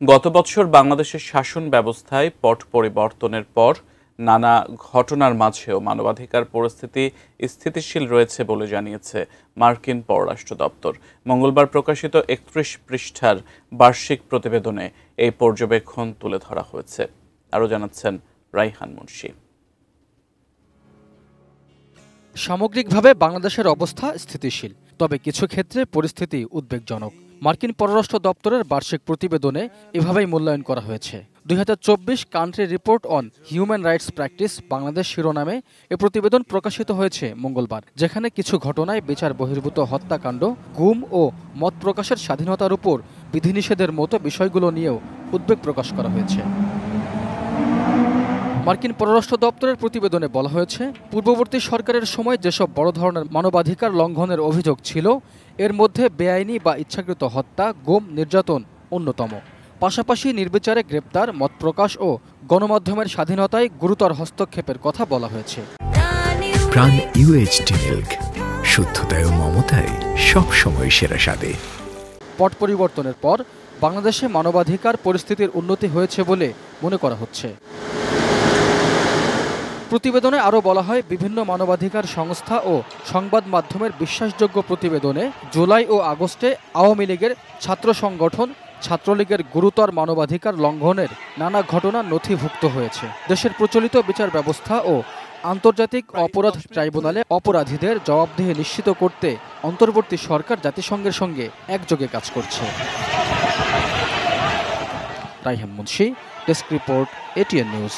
গত বছর বাংলাদেশের শাসন ব্যবস্থায় পট পরিবর্তনের পর নানা ঘটনার মাঝেও মানবাধিকার পরিস্থিতি স্থিতিশীল রয়েছে বলে জানিয়েছে মার্কিন পররাষ্ট্র দপ্তর। মঙ্গলবার প্রকাশিত ৩১ পৃষ্ঠার বার্ষিক প্রতিবেদনে এই পর্যবেক্ষণ তুলে ধরা হয়েছে। আরও জানাচ্ছেন রাইহান মুন্সি। সামগ্রিকভাবে বাংলাদেশের অবস্থা স্থিতিশীল, তবে কিছু ক্ষেত্রে পরিস্থিতি উদ্বেগজনক। মার্কিন পররাষ্ট্র দপ্তরের বার্ষিক প্রতিবেদনে এভাবেই মূল্যায়ন করা হয়েছে। ২০২৪ country report on human rights practice Bangladesh শিরোনামে এ প্রতিবেদন প্রকাশিত হয়েছে মঙ্গলবার, যেখানে কিছু ঘটনায় বিচার বহির্ভূত হত্যাকাণ্ড, গুম ও মত প্রকাশের স্বাধীনতার উপর বিধিনিষেধের মতো বিষয়গুলো নিয়েও উদ্বেগ প্রকাশ করা হয়েছে। মার্কিন পররাষ্ট্র দপ্তরের প্রতিবেদনে বলা হয়েছে, পূর্ববর্তী সরকারের সময় যেসব বড় ধরনের মানবাধিকার লঙ্ঘনের অভিযোগ ছিল, এর মধ্যে বেআইনি বা ইচ্ছাকৃত হত্যা, গুম, নির্যাতন অন্যতম। পাশাপাশি নির্বিচারে গ্রেপ্তার, মত প্রকাশ ও গণমাধ্যমের স্বাধীনতায় গুরুতর হস্তক্ষেপের কথা বলা হয়েছে। প্রাণ ইউএইচটি মিল্ক, শুদ্ধতায় ও মমতায় সবসময় সেরা স্বাদে। পট পরিবর্তনের পর বাংলাদেশে মানবাধিকার পরিস্থিতির উন্নতি হয়েছে বলে মনে করা হচ্ছে। প্রতিবেদনে আরও বলা হয়, বিভিন্ন মানবাধিকার সংস্থা ও সংবাদ মাধ্যমের বিশ্বাসযোগ্য প্রতিবেদনে জুলাই ও আগস্টে আওয়ামী লীগের ছাত্র সংগঠন ছাত্রলীগের গুরুতর মানবাধিকার লঙ্ঘনের নানা ঘটনা নথিভুক্ত হয়েছে। দেশের প্রচলিত বিচার ব্যবস্থা ও আন্তর্জাতিক অপরাধ ট্রাইব্যুনালে অপরাধীদের জবাবদিহি নিশ্চিত করতে অন্তর্বর্তী সরকার জাতিসংঘের সঙ্গে একযোগে কাজ করছে। Raihan Munshi, desk report, ATN news.